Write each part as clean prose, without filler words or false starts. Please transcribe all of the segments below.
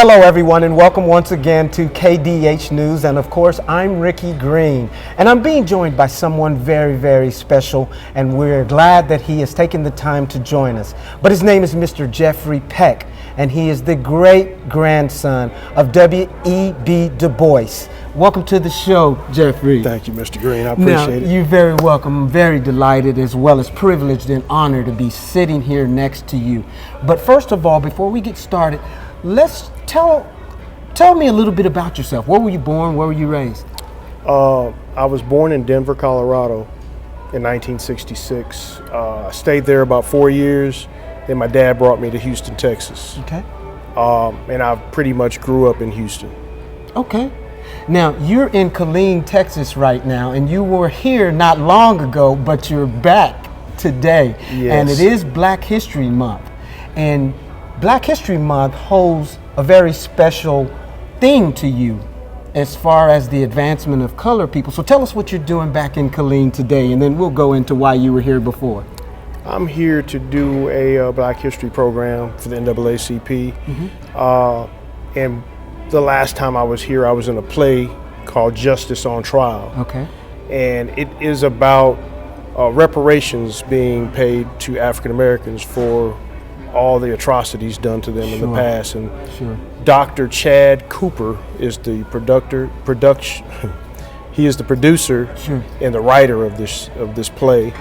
Hello everyone and welcome once again to KDH News, and of course I'm Ricky Green, and I'm being joined by someone very, very special, and we're glad that he has taken the time to join us. But his name is Mr. Jeffrey Peck, and he is the great-grandson of W.E.B. Du Bois. Welcome to the show, Jeffrey. Thank you, Mr. Green. I appreciate it. You're very welcome. I'm very delighted as well as privileged and honored to be sitting here next to you. But first of all, before we get started, let's tell me a little bit about yourself. Where were you born? Where were you raised? I was born in Denver, Colorado in 1966. I stayed there about 4 years. Then my dad brought me to Houston, Texas. Okay. And I pretty much grew up in Houston. Okay. Now, you're in Killeen, Texas right now, and you were here not long ago, but you're back today. Yes. And it is Black History Month. And Black History Month holds a very special thing to you as far as the advancement of colored people. So tell us what you're doing back in Killeen today, and then we'll go into why you were here before. I'm here to do a Black History program for the NAACP. Mm-hmm. And the last time I was here, I was in a play called Justice on Trial. Okay. And it is about reparations being paid to African Americans for all the atrocities done to them in the past. And Dr. Chad Cooper is the he is the producer and the writer of this play.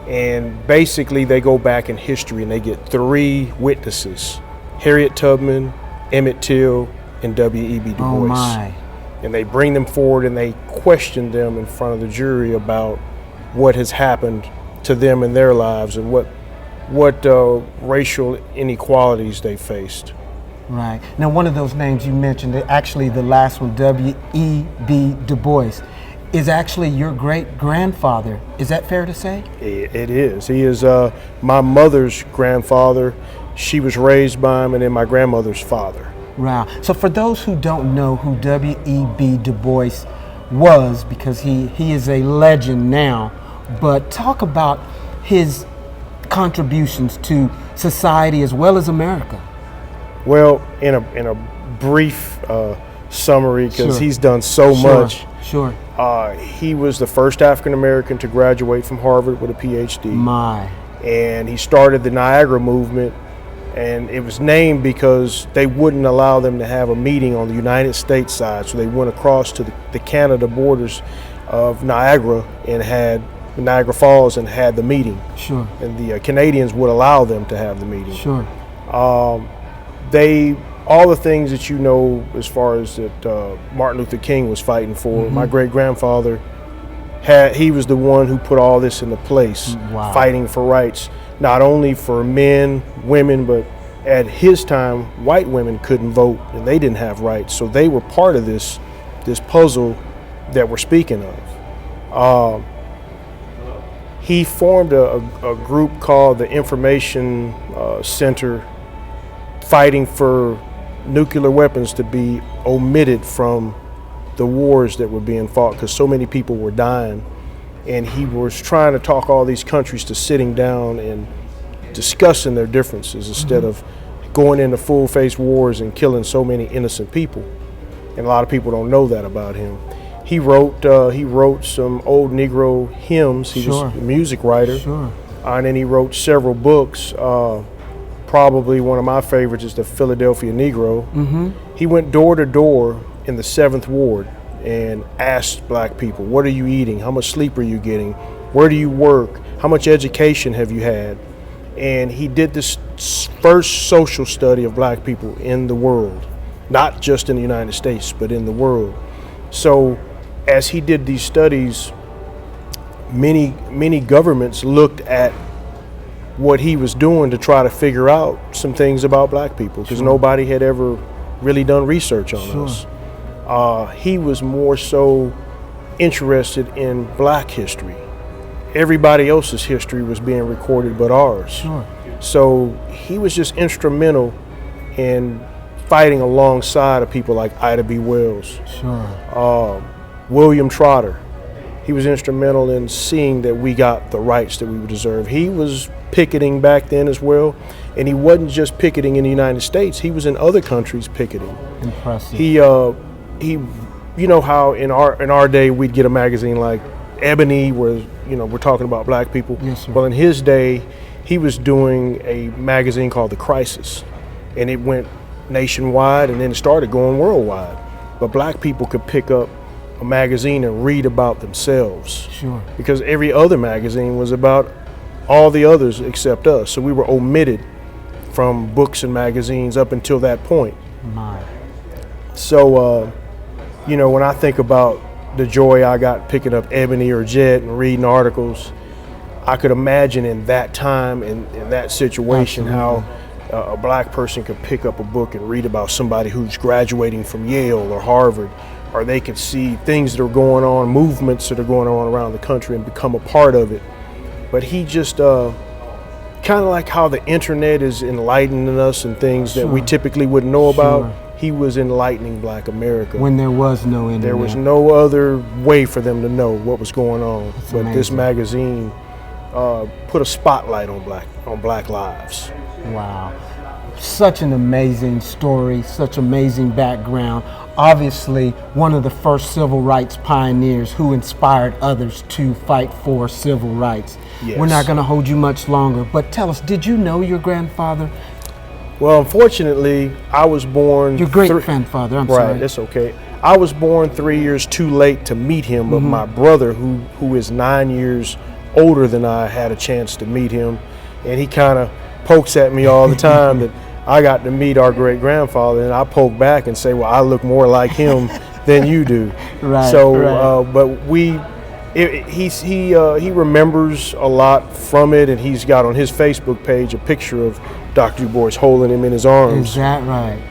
And basically they go back in history and they get three witnesses: Harriet Tubman, Emmett Till, and W.E.B. Du Bois. Oh my. And they bring them forward and they question them in front of the jury about what has happened to them in their lives and what racial inequalities they faced. Right. Now, one of those names you mentioned, actually the last one, W.E.B. Du Bois, is actually your great-grandfather. Is that fair to say? It is. He is my mother's grandfather. She was raised by him, and then my grandmother's father. Wow. So for those who don't know who W.E.B. Du Bois was, because he is a legend now, but talk about his contributions to society as well as America. Well, in a brief summary, because he's done so much. Sure. He was the first African American to graduate from Harvard with a PhD. My. And he started the Niagara movement, and it was named because they wouldn't allow them to have a meeting on the United States side, so they went across to the Canada borders of Niagara and had Niagara Falls and had the meeting. Sure. And the Canadians would allow them to have the meeting. Sure. All the things that you know as far as that Martin Luther King was fighting for, my great-grandfather, he was the one who put all this into place, fighting for rights, not only for men, women, but at his time, white women couldn't vote and they didn't have rights. So they were part of this puzzle that we're speaking of. He formed a group called the Information Center, fighting for nuclear weapons to be omitted from the wars that were being fought because so many people were dying. And he was trying to talk all these countries to sitting down and discussing their differences instead of going into full-face wars and killing so many innocent people. And a lot of people don't know that about him. He wrote some old Negro hymns. He was a music writer. And then he wrote several books. Probably one of my favorites is the Philadelphia Negro. He went door to door in the 7th Ward and asked black people, what are you eating? How much sleep are you getting? Where do you work? How much education have you had? And he did this first social study of black people in the world, not just in the United States, but in the world. So as he did these studies, many governments looked at what he was doing to try to figure out some things about black people, because nobody had ever really done research on us. He was more so interested in black history. Everybody else's history was being recorded but ours. So he was just instrumental in fighting alongside of people like Ida B. Wells, William Trotter. He was instrumental in seeing that we got the rights that we deserve. He was picketing back then as well, And he wasn't just picketing in the United States. He was in other countries picketing. Impressive. He, you know how in our day we'd get a magazine like Ebony, where we're talking about black people. Yes, sir. Well, in his day, he was doing a magazine called The Crisis, and it went nationwide, and then it started going worldwide. But black people could pick up a magazine and read about themselves. Sure. Because every other magazine was about all the others except us. So we were omitted from books and magazines up until that point. My. So, when I think about the joy I got picking up Ebony or Jet and reading articles, I could imagine in that time, in that situation, Absolutely. how a black person could pick up a book and read about somebody who's graduating from Yale or Harvard, or they could see things that are going on, movements that are going on around the country and become a part of it. But he just, kind of like how the internet is enlightening us and things that we typically wouldn't know about, he was enlightening black America. When there was no internet. There was no other way for them to know what was going on. That's but amazing. this magazine put a spotlight on black lives. Wow. Such an amazing story, such amazing background. Obviously, one of the first civil rights pioneers who inspired others to fight for civil rights. Yes. We're not going to hold you much longer, but tell us, did you know your grandfather? Well, unfortunately, I was born... Your great-grandfather, I'm right, sorry. Right, that's okay. I was born 3 years too late to meet him, but my brother, who is 9 years older than I, had a chance to meet him, and he kind of pokes at me all the time that I got to meet our great-grandfather, and I poke back and say, well, I look more like him than you do. Right. So, right. But he remembers a lot from it, and he's got on his Facebook page a picture of Dr. Dubois holding him in his arms. Is that right?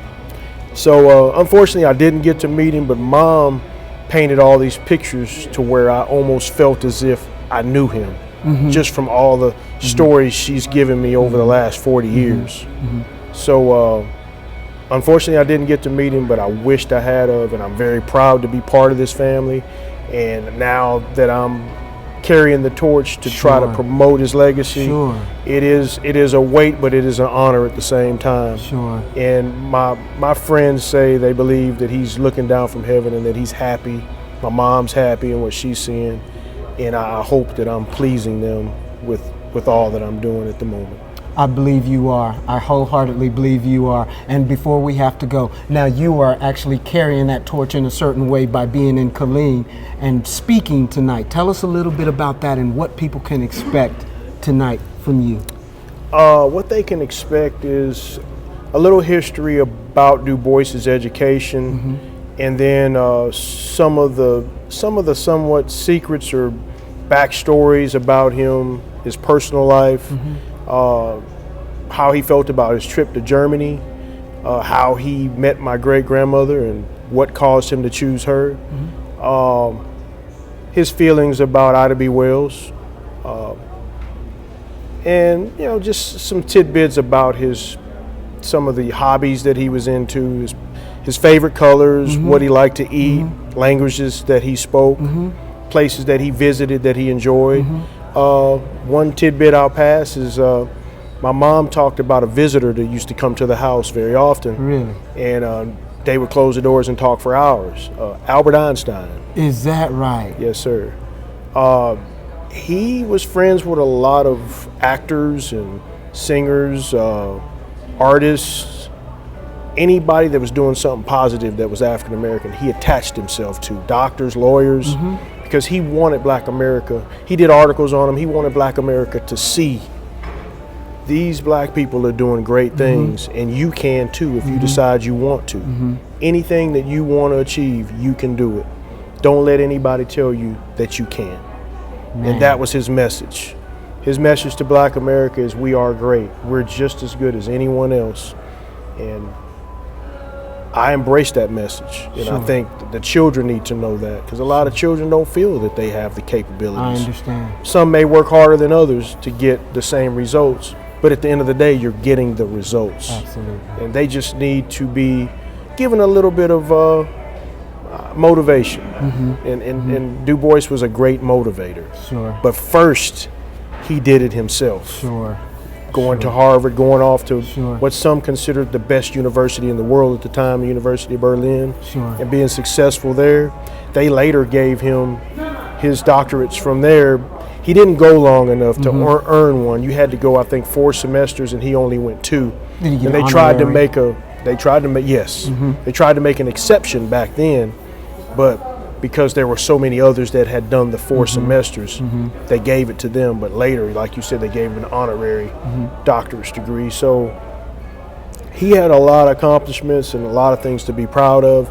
So unfortunately, I didn't get to meet him, but Mom painted all these pictures to where I almost felt as if I knew him, just from all the stories she's given me over the last 40 years. So unfortunately, I didn't get to meet him, but I wished I had of, and I'm very proud to be part of this family. And now that I'm carrying the torch to try to promote his legacy, it is a weight, but it is an honor at the same time. Sure. And my friends say they believe that he's looking down from heaven and that he's happy. My mom's happy in what she's seeing, and I hope that I'm pleasing them with all that I'm doing at the moment. I believe you are. I wholeheartedly believe you are. And before we have to go, now you are actually carrying that torch in a certain way by being in Killeen and speaking tonight. Tell us a little bit about that and what people can expect tonight from you. What they can expect is a little history about Du Bois's education, and then some of the somewhat secrets or backstories about him, his personal life. How he felt about his trip to Germany, how he met my great-grandmother and what caused him to choose her, his feelings about Ida B. Wells, and just some tidbits about some of the hobbies that he was into, his favorite colors, what he liked to eat, languages that he spoke, places that he visited that he enjoyed. One tidbit I'll pass is my mom talked about a visitor that used to come to the house very often. Really? And they would close the doors and talk for hours. Albert Einstein. Is that right? Yes, sir. He was friends with a lot of actors and singers, artists, anybody that was doing something positive that was African American, he attached himself to. Doctors, lawyers. Because he wanted Black America. He did articles on him. He wanted Black America to see these black people are doing great things, and you can too if you decide you want to. Anything that you want to achieve, you can do it. Don't let anybody tell you that you can't. And that was his message. His message to Black America is we are great. We're just as good as anyone else. And I embrace that message, and I think the children need to know that, because a lot of children don't feel that they have the capabilities. I understand. Some may work harder than others to get the same results, but at the end of the day, you're getting the results. Absolutely. And they just need to be given a little bit of motivation. And Du Bois was a great motivator. Sure. But first, he did it himself. Sure. going to Harvard, going off to Sure. what some considered the best university in the world at the time, the University of Berlin, Sure. and being successful there. They later gave him his doctorates from there. He didn't go long enough to earn one. You had to go, I think, 4 semesters, and he only went 2. Did he get And they an tried to honorary? they tried to make an exception back then, but because there were so many others that had done the 4 semesters, they gave it to them. But later, like you said, they gave him an honorary doctor's degree. So he had a lot of accomplishments and a lot of things to be proud of.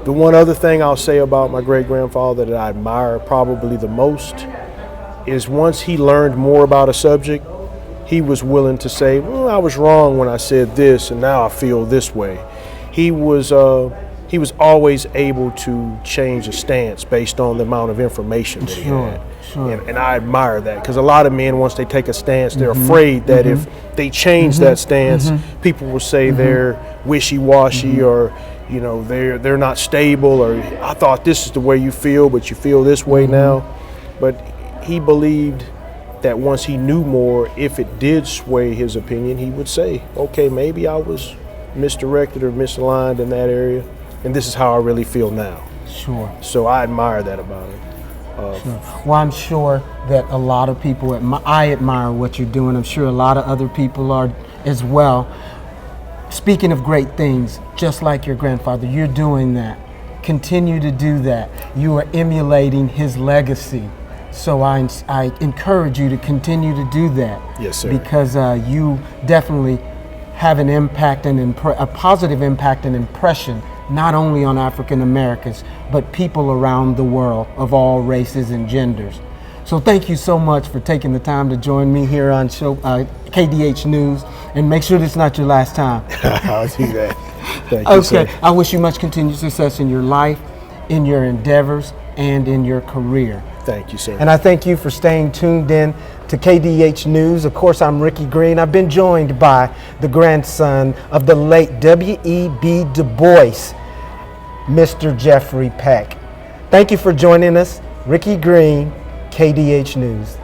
The one other thing I'll say about my great-grandfather that I admire probably the most is once he learned more about a subject, he was willing to say, well, I was wrong when I said this, and now I feel this way. He was always able to change a stance based on the amount of information that he had. Sure. And I admire that, because a lot of men, once they take a stance, they're afraid that if they change that stance, people will say they're wishy-washy or, you know, they're not stable, or I thought this is the way you feel, but you feel this way now. But he believed that once he knew more, if it did sway his opinion, he would say, okay, maybe I was misdirected or misaligned in that area, and this is how I really feel now. Sure. So I admire that about him. Sure. Well, I'm sure that a lot of people, I admire what you're doing. I'm sure a lot of other people are as well. Speaking of great things, just like your grandfather, you're doing that. Continue to do that. You are emulating his legacy. So I encourage you to continue to do that. Yes, sir. Because you definitely have an impact and a positive impact and impression, not only on African Americans, but people around the world of all races and genders. So thank you so much for taking the time to join me here on KDH News, and make sure this is not your last time. I'll do that. Thank you, sir. I wish you much continued success in your life, in your endeavors, and in your career. Thank you, sir. And I thank you for staying tuned in to KDH News. Of course, I'm Ricky Green. I've been joined by the grandson of the late W.E.B. Dubois, Mr. Jeffrey Peck. Thank you for joining us. Ricky Green, KDH News.